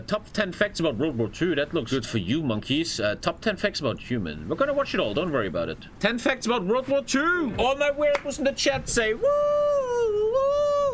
Top 10 facts about World War II. That looks good for you, monkeys. Top 10 facts about human. We're gonna watch it all. Don't worry about it. 10 facts about World War II. All my weirdos in the chat say woo, woo,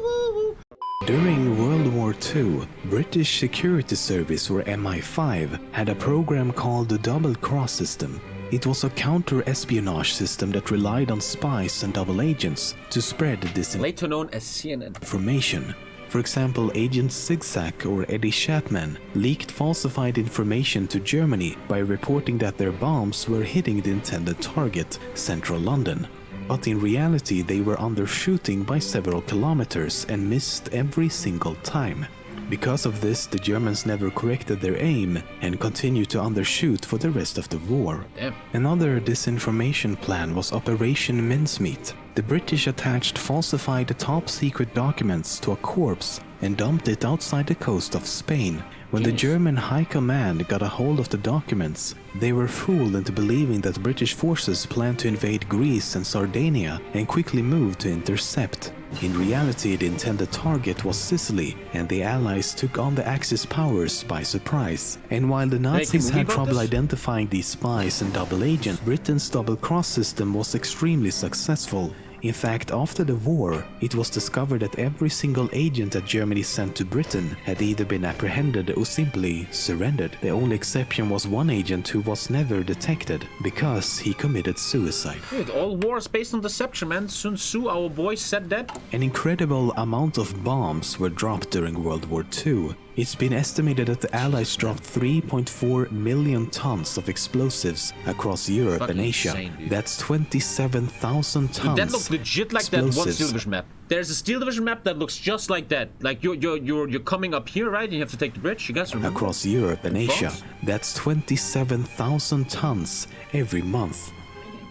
woo. During World War II, British Security Service, or MI5, had a program called the Double Cross System. It was a counter-espionage system that relied on spies and double agents to spread later known as CNN information. For example, Agent Zigzag or Eddie Chapman leaked falsified information to Germany by reporting that their bombs were hitting the intended target, central London. But in reality, they were undershooting by several kilometers and missed every single time. Because of this, the Germans never corrected their aim and continued to undershoot for the rest of the war. Damn. Another disinformation plan was Operation Mincemeat. The British attached falsified top-secret documents to a corpse and dumped it outside the coast of Spain. When the German High Command got a hold of the documents, they were fooled into believing that British forces planned to invade Greece and Sardinia and quickly moved to intercept. In reality, the intended target was Sicily, and the Allies took on the Axis powers by surprise. And while the Nazis had trouble identifying these spies and double agents, Britain's double-cross system was extremely successful. In fact, after the war, it was discovered that every single agent that Germany sent to Britain had either been apprehended or simply surrendered. The only exception was one agent who was never detected because he committed suicide. Dude, all wars based on deception, man. Sun Tzu, our boy, said that. An incredible amount of bombs were dropped during World War II. It's been estimated that the Allies dropped 3.4 million tons of explosives across Europe and Asia. Insane, that's 27,000 tons. Dude, that looks legit like that one Steel Division map. There's a Steel Division map that looks just like that. Like you're coming up here, right? And you have to take the bridge. You guys remember? Across Europe and Asia. That's 27,000 tons every month.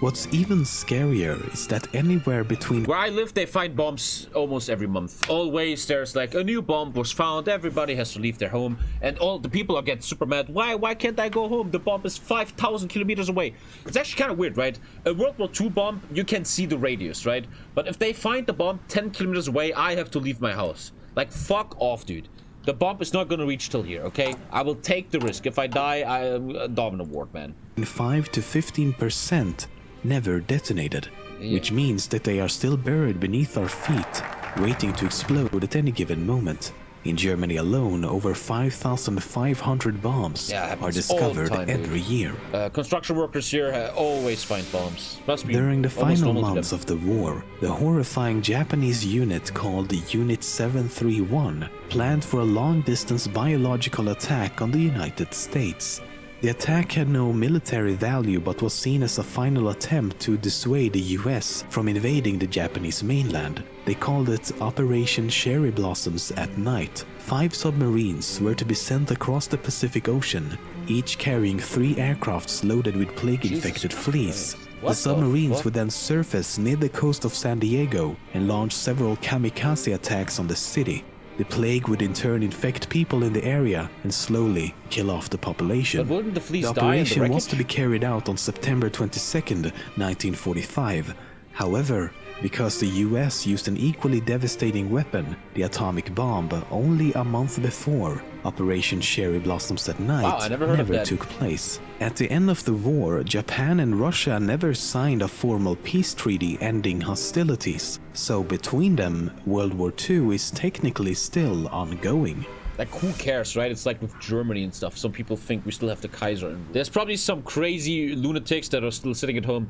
What's even scarier is that anywhere between where I live, they find bombs almost every month. Always there's like a new bomb was found. Everybody has to leave their home, and all the people are getting super mad. Why can't I go home? The bomb is 5,000 kilometers away. It's actually kind of weird, right? A World War II bomb, you can see the radius, right? But if they find the bomb 10 kilometers away, I have to leave my house. Like, fuck off, dude. The bomb is not gonna reach till here, okay? I will take the risk. If I die, I am a dominant award, man. 5 to 15% never detonated, which means that they are still buried beneath our feet, waiting to explode at any given moment. In Germany alone, over 5,500 bombs are discovered every year. Construction workers here always find bombs. During the final months of the war, the horrifying Japanese unit called Unit 731 planned for a long-distance biological attack on the United States. The attack had no military value but was seen as a final attempt to dissuade the US from invading the Japanese mainland. They called it Operation Cherry Blossoms at Night. 5 submarines were to be sent across the Pacific Ocean, each carrying 3 aircrafts loaded with plague-infected fleas. The submarines would then surface near the coast of San Diego and launch several kamikaze attacks on the city. The plague would in turn infect people in the area and slowly kill off the population. But wouldn't the fleas die in the operation wreckage? was to be carried out on September 22nd, 1945. However, because the US used an equally devastating weapon, the atomic bomb, only a month before, Operation Cherry Blossoms at Night never took place. At the end of the war, Japan and Russia never signed a formal peace treaty ending hostilities, so between them, World War II is technically still ongoing. Like, who cares, right? It's like with Germany and stuff. Some people think we still have the Kaiser. And there's probably some crazy lunatics that are still sitting at home.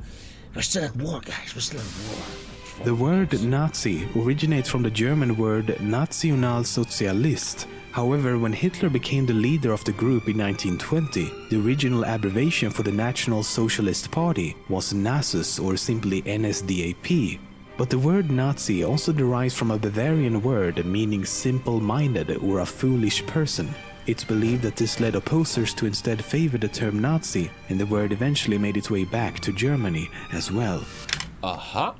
We're still at war, guys. We're still at war. The word Nazi originates from the German word Nationalsozialist. However, when Hitler became the leader of the group in 1920, the original abbreviation for the National Socialist Party was NASUS, or simply NSDAP. But the word Nazi also derives from a Bavarian word meaning simple-minded or a foolish person. It's believed that this led opposers to instead favor the term Nazi, and the word eventually made its way back to Germany as well. I'm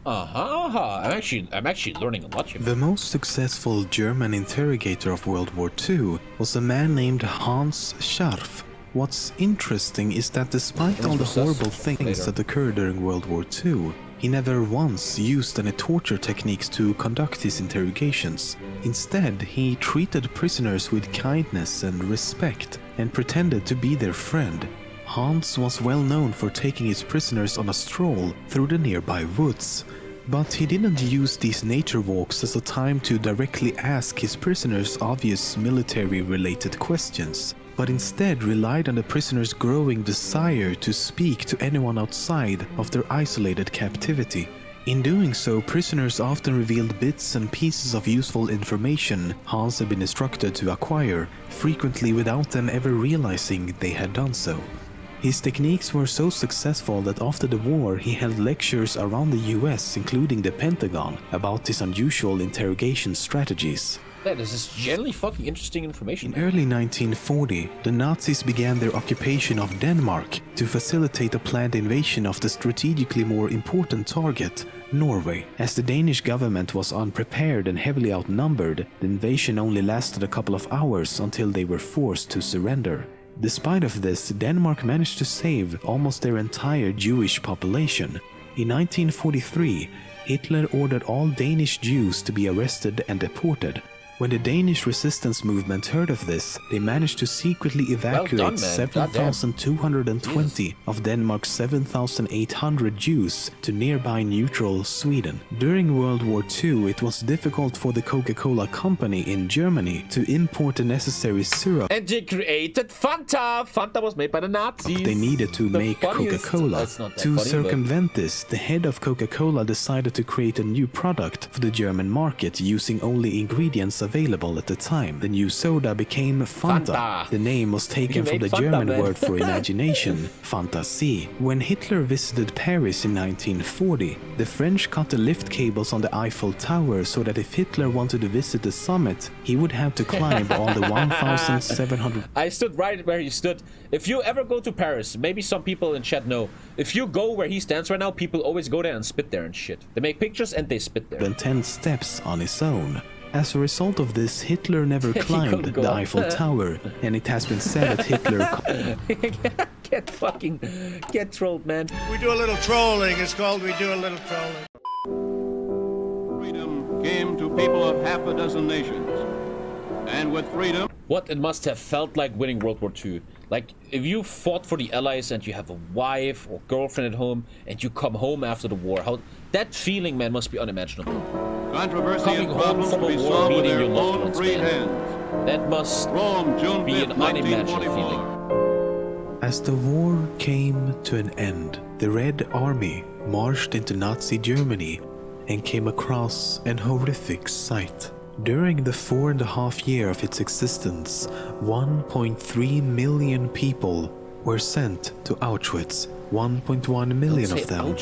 actually learning a lot here. The most successful German interrogator of World War II was a man named Hans Scharff. What's interesting is that despite all the horrible things that occurred during World War II, He never once used any torture techniques to conduct his interrogations. Instead, he treated prisoners with kindness and respect and pretended to be their friend. Hans was well known for taking his prisoners on a stroll through the nearby woods. But he didn't use these nature walks as a time to directly ask his prisoners obvious military-related questions, but instead relied on the prisoners' growing desire to speak to anyone outside of their isolated captivity. In doing so, prisoners often revealed bits and pieces of useful information Hans had been instructed to acquire, frequently without them ever realizing they had done so. His techniques were so successful that after the war he held lectures around the US, including the Pentagon, about his unusual interrogation strategies. This is generally fucking interesting information. In early 1940, the Nazis began their occupation of Denmark to facilitate a planned invasion of the strategically more important target, Norway. As the Danish government was unprepared and heavily outnumbered, the invasion only lasted a couple of hours until they were forced to surrender. Despite of this, Denmark managed to save almost their entire Jewish population. In 1943, Hitler ordered all Danish Jews to be arrested and deported. When the Danish resistance movement heard of this, they managed to secretly evacuate 7,220 of Denmark's 7,800 Jews to nearby neutral Sweden. During World War II, it was difficult for the Coca-Cola company in Germany to import the necessary syrup. And they created Fanta! Fanta was made by the Nazis. They needed to make Coca-Cola. To circumvent this, the head of Coca-Cola decided to create a new product for the German market using only ingredients available at the time. The new soda became Fanta. The name was taken from the German word for imagination, Fantasie. When Hitler visited Paris in 1940, the French cut the lift cables on the Eiffel Tower so that if Hitler wanted to visit the summit, he would have to climb all the 1,700... I stood right where he stood. If you ever go to Paris, maybe some people in chat know, if you go where he stands right now, people always go there and spit there and shit. They make pictures and they spit there. ...than 10 steps on his own. As a result of this, Hitler never climbed the Eiffel Tower, and it has been said that Hitler... Get trolled, man. We do a little trolling. It's called we do a little trolling. Freedom came to people of half a dozen nations. And with freedom... What it must have felt like winning World War II. Like, if you fought for the Allies and you have a wife or girlfriend at home and you come home after the war, how that feeling, man, must be unimaginable. Controversy and problems to be solved with their own free hands. That must be an unimaginable feeling. As the war came to an end, the Red Army marched into Nazi Germany and came across an horrific sight. During the 4.5 years of its existence, 1.3 million people were sent to Auschwitz. 1.1 million of them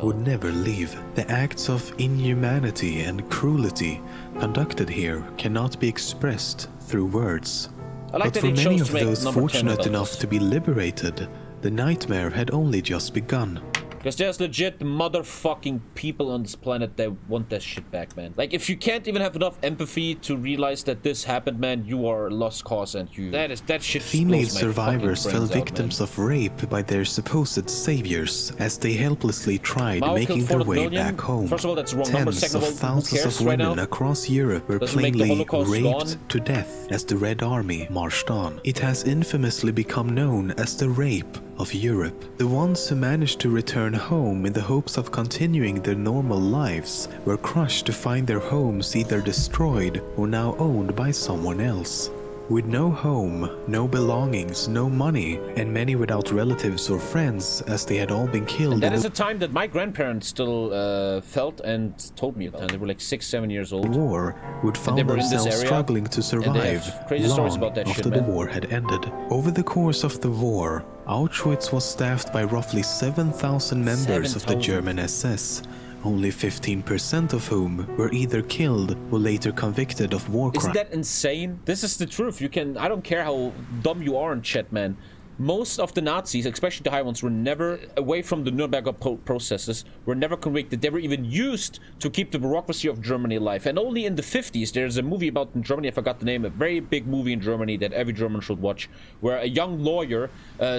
would never leave. The acts of inhumanity and cruelty conducted here cannot be expressed through words. But for many of those fortunate enough to be liberated, the nightmare had only just begun. Because there's legit motherfucking people on this planet that want that shit back, man. Like, if you can't even have enough empathy to realize that this happened, man, you are a lost cause and you... That shit. Female survivors fell victims of rape by their supposed saviors as they helplessly tried making their way back home. First of all, that's the wrong number. Tens of thousands of women across Europe were plainly raped to death as the Red Army marched on. It has infamously become known as the Rape of Europe. The ones who managed to return home in the hopes of continuing their normal lives were crushed to find their homes either destroyed or now owned by someone else. With no home, no belongings, no money, and many without relatives or friends as they had all been killed. And that is a time that my grandparents still felt and told me about. They were like 6-7 years old. War would find themselves struggling to survive long after the war had ended. Over the course of the war, Auschwitz was staffed by roughly 7,000 members of the German SS. Only 15% of whom were either killed or later convicted of war crimes. Isn't that insane? This is the truth. I don't care how dumb you are in chat, man. most of the Nazis, especially the high ones, were never away from the Nuremberg processes, were never convicted. They were even used to keep the bureaucracy of Germany alive. And only in the 50s, there's a movie about in Germany, I forgot the name, a very big movie in Germany that every German should watch, where a young lawyer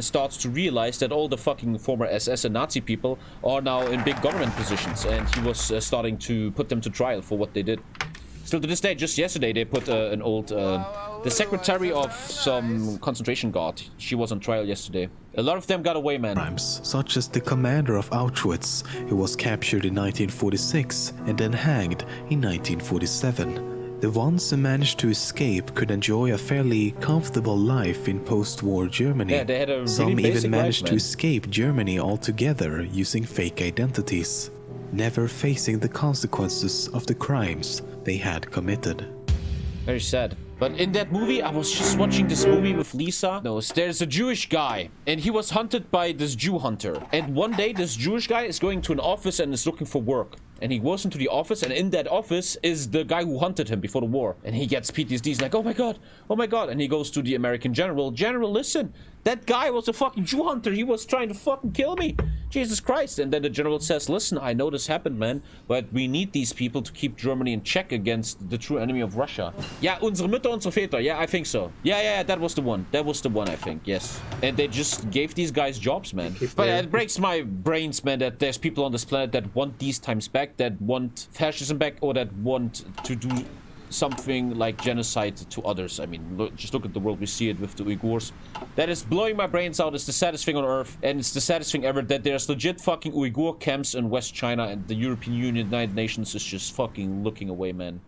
starts to realize that all the fucking former SS and Nazi people are now in big government positions, and he was starting to put them to trial for what they did. Still to this day, just yesterday, they put an old, the secretary of some concentration guard. She was on trial yesterday. A lot of them got away, man. Crimes, such as the commander of Auschwitz, who was captured in 1946 and then hanged in 1947. The ones who managed to escape could enjoy a fairly comfortable life in post-war Germany. Yeah, they had a really Some even managed life, to escape Germany altogether using fake identities, never facing the consequences of the crimes they had committed. Very sad. But in that movie, I was just watching this movie with Lisa. No, there's a Jewish guy, and he was hunted by this Jew hunter. And one day, this Jewish guy is going to an office and is looking for work. And he goes into the office, and in that office is the guy who hunted him before the war. And he gets PTSD. He's like, oh my god, oh my god. And he goes to the American general. General, listen, that guy was a fucking Jew hunter. He was trying to fucking kill me. Jesus Christ. And then the general says, listen, I know this happened, man, but we need these people to keep Germany in check against the true enemy of Russia. Yeah, unsere Mütter, unsere Väter. Yeah, I think so. Yeah, that was the one. That was the one, I think. Yes. And they just gave these guys jobs, man. But it breaks my brains, man, that there's people on this planet that want these times back, that want fascism back, or that want to do something like genocide to others. I mean, just look at the world. We see it with the Uyghurs. That is blowing my brains out. It's the saddest thing on earth, and it's the saddest thing ever that there's legit fucking Uyghur camps in West China, and the European Union, United Nations is just fucking looking away, man.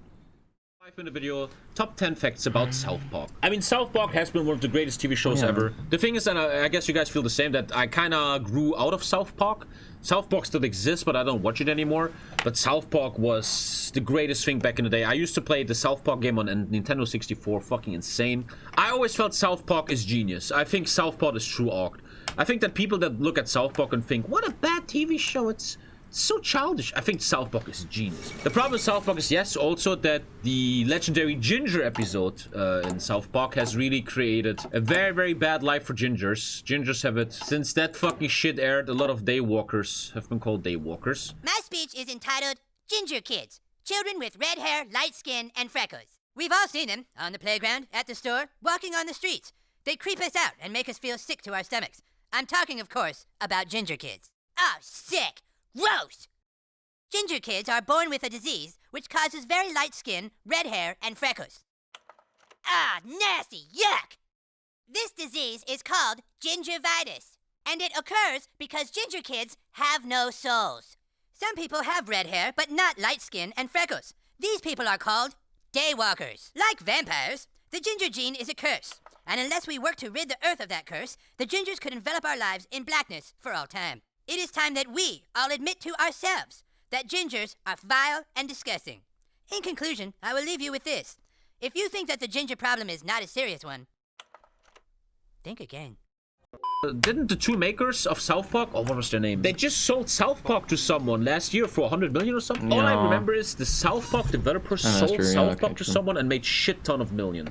5-minute video, top 10 facts about South Park. I mean, South Park has been one of the greatest TV shows ever. The thing is, and I guess you guys feel the same, that I kind of grew out of South Park. South Park still exists, but I don't watch it anymore. But South Park was the greatest thing back in the day. I used to play the South Park game on Nintendo 64, fucking insane. I always felt South Park is genius. I think South Park is true art. I think that people that look at South Park and think, what a bad TV show, it's so childish. I think South Park is genius. The problem with South Park is, yes, also that the legendary Ginger episode in South Park has really created a very, very bad life for gingers. Gingers have it. Since that fucking shit aired, a lot of daywalkers have been called daywalkers. My speech is entitled Ginger Kids, children with red hair, light skin, and freckles. We've all seen them on the playground, at the store, walking on the streets. They creep us out and make us feel sick to our stomachs. I'm talking, of course, about ginger kids. Oh, sick! Gross! Ginger kids are born with a disease which causes very light skin, red hair, and freckles. Ah, nasty! Yuck! This disease is called gingivitis, and it occurs because ginger kids have no souls. Some people have red hair, but not light skin and freckles. These people are called daywalkers. Like vampires, the ginger gene is a curse, and unless we work to rid the earth of that curse, the gingers could envelop our lives in blackness for all time. It is time that we all admit to ourselves that gingers are vile and disgusting. In conclusion, I will leave you with this. If you think that the ginger problem is not a serious one, think again. Didn't the two makers of South Park, oh, what was their name? They just sold South Park to someone last year for 100 million or something. All I remember is the South Park developers sold South Park to someone and made shit ton of millions.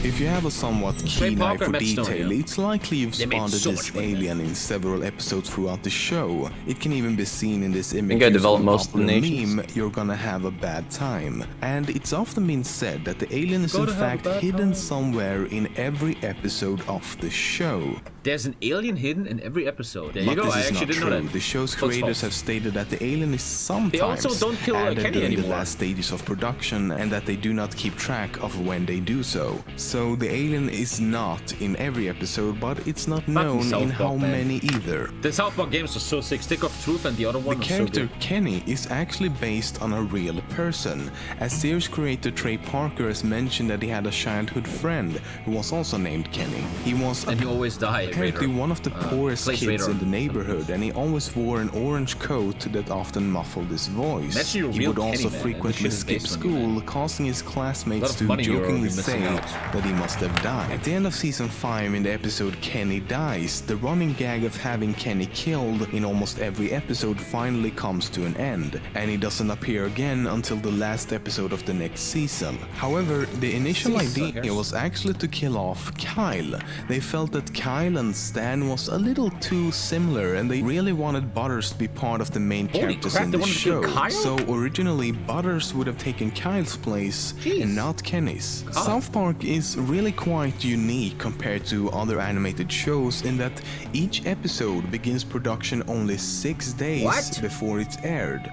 If you have a somewhat keen eye for detail, Stone, yeah. it's likely you've They made spotted so this much money, alien in several episodes throughout the show. It can even be seen in this image. think I developed most of the nations. Meme, you're gonna have a bad time. And it's often been said that the alien is in fact hidden somewhere in every episode of the show. There's an alien hidden in every episode. There you go, This I is actually not didn't know true. that. The show's So it's creators false. have stated that the alien is sometimes They also don't kill added Kenny during the anymore. last stages of production, and that they do not keep track of when they do so. So the alien is not in every episode, but it's not known South in Park, how man. many either. The South Park games are so sick. Stick of Truth and the other one The was so character good. Kenny is actually based on a real person, as series creator Trey Parker has mentioned that he had a childhood friend who was also named Kenny. He was And he always died. apparently Raider. one of the poorest Place kids Raider. in the neighborhood, and he always wore an orange coat that often muffled his voice. That's your He real would also Kenny, man. frequently This shit is skip based on you, school, man. causing his A classmates lot of to money you're jokingly missing say out. that he must have died. At the end of season 5, in the episode Kenny Dies, the running gag of having Kenny killed in almost every episode finally comes to an end, and he doesn't appear again until the last episode of the next season. However, the initial idea was actually to kill off Kyle. They felt that Kyle and and Stan was a little too similar, and they really wanted Butters to be part of the main characters crap, in they the wanted to kill show. Kyle? So originally Butters would have taken Kyle's place and not Kenny's. South Park is really quite unique compared to other animated shows in that each episode begins production only 6 days before it's aired.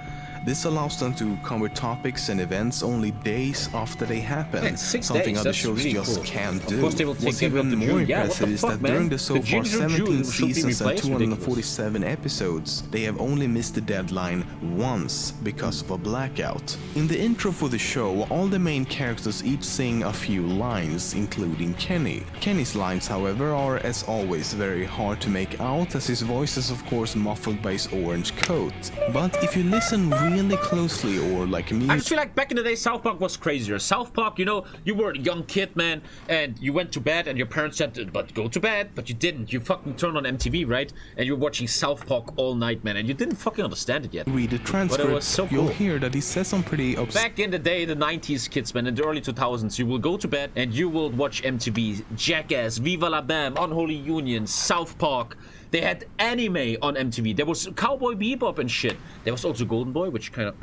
This allows them to cover topics and events only days after they happen, Man, 6 something days, other that's shows really just cool. can't Of do. course they will take What's them even up to more June. Yeah, what impressive the is fuck, that man? during the so The far Ginger Jew 17 should be seasons and replaced, 247 episodes, they have only missed the deadline once because of a blackout. In the intro for the show, all the main characters each sing a few lines, including Kenny. Kenny's lines, however, are as always very hard to make out, as his voice is of course muffled by his orange coat. But if you listen really closely, or like me, I just feel like back in the day, South Park was crazier. South Park, you know, you were a young kid, man, and you went to bed, and your parents said, but go to bed, but you didn't. You fucking turned on MTV, right? And you're watching South Park all night, man, and you didn't fucking understand it yet. read the transcript, But it was so you'll cool. hear that he says some pretty Back in the day, the 90s kids, man, in the early 2000s, you will go to bed and you will watch MTV, Jackass, Viva La Bam, Unholy Union, South Park. They had anime on MTV. There was Cowboy Bebop and shit. There was also Golden Boy, which kind of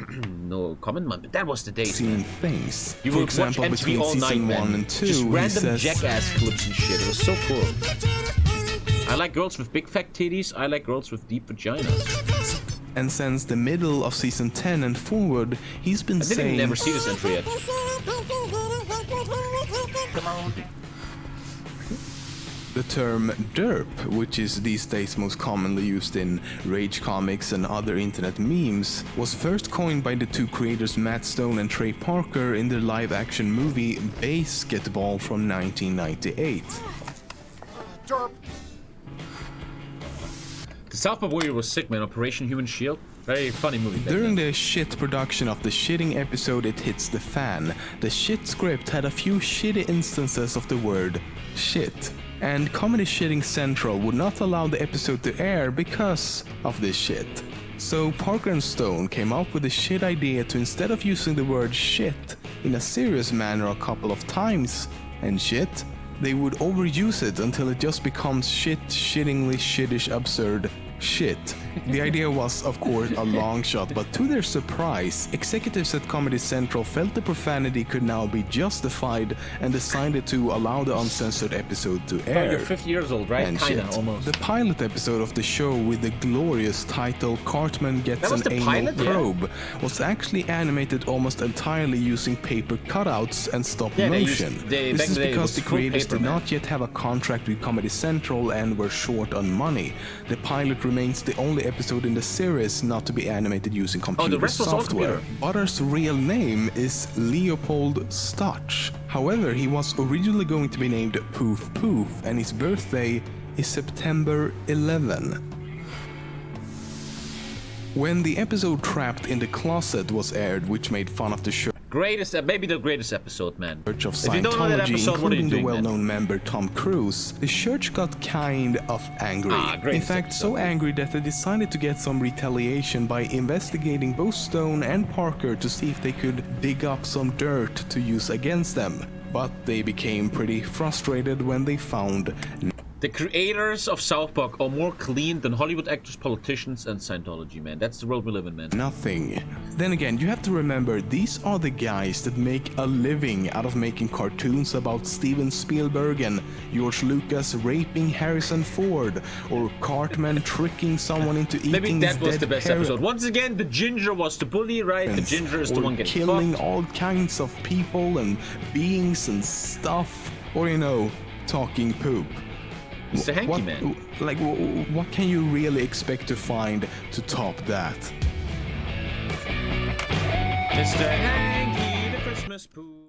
no comment, man, but that was the days, seen man. things. You For would example, watch MTV between all night, season man. 1 and 2, Just he random says, Jackass clips and shit. It was so cool. I like girls with big fat titties. I like girls with deep vaginas. and since the middle of season 10 and forward, he's been I didn't saying even ever see this entry yet. the term derp, which is these days most commonly used in rage comics and other internet memes, was first coined by the two creators Matt Stone and Trey Parker in their live-action movie Basketball from 1998. The South Park Warrior was sick, man. Operation Human Shield. Very funny movie. back During then. the shit production of the shitting episode It Hits the Fan, the shit script had a few shitty instances of the word shit. And Comedy Shitting Central would not allow the episode to air because of this shit. So Parker and Stone came up with the shit idea to, instead of using the word shit in a serious manner a couple of times and shit, they would overuse it until it just becomes shittingly shittish absurd shit. The idea was, of course, a long shot, but to their surprise, executives at Comedy Central felt the profanity could now be justified and decided to allow the uncensored episode to Oh, air. you're 50 years old, right? And Kinda, shit. almost. The pilot episode of the show with the glorious title Cartman Gets That was an the Anal pilot, yeah. Probe was actually animated almost entirely using paper cutouts and stop Yeah, they motion. used- back This in is the day, it because was the full creators paper, did man. not yet have a contract with Comedy Central and were short on money. The pilot remains the only episode in the series not to be animated using computer rest was all software. computer. Butter's real name is Leopold Stotch. However, he was originally going to be named Poof Poof, and his birthday is September 11. When the episode Trapped in the Closet was aired, which made fun of the show Greatest, maybe the greatest episode, man. Church of If you don't know that Scientology, episode, what are you including the doing, man? well-known member Tom Cruise, the church got kind of angry. Great In fact, so angry that they decided to get some retaliation by investigating both Stone and Parker to see if they could dig up some dirt to use against them. But they became pretty frustrated when they found The creators of South Park are more clean than Hollywood actors, politicians, and Scientology, man. That's the world we live in, man. nothing. Then again, you have to remember, these are the guys that make a living out of making cartoons about Steven Spielberg and George Lucas raping Harrison Ford, or Cartman tricking someone into eating Maybe that his was dead the best parents, episode. Once again, the ginger was the bully, right? The ginger is the or one getting killing fucked. all kinds of people and beings and stuff, or talking poop. It's the hanky what, man. Like, what can you really expect to find to top that? Mr. Hanky, the Christmas poo.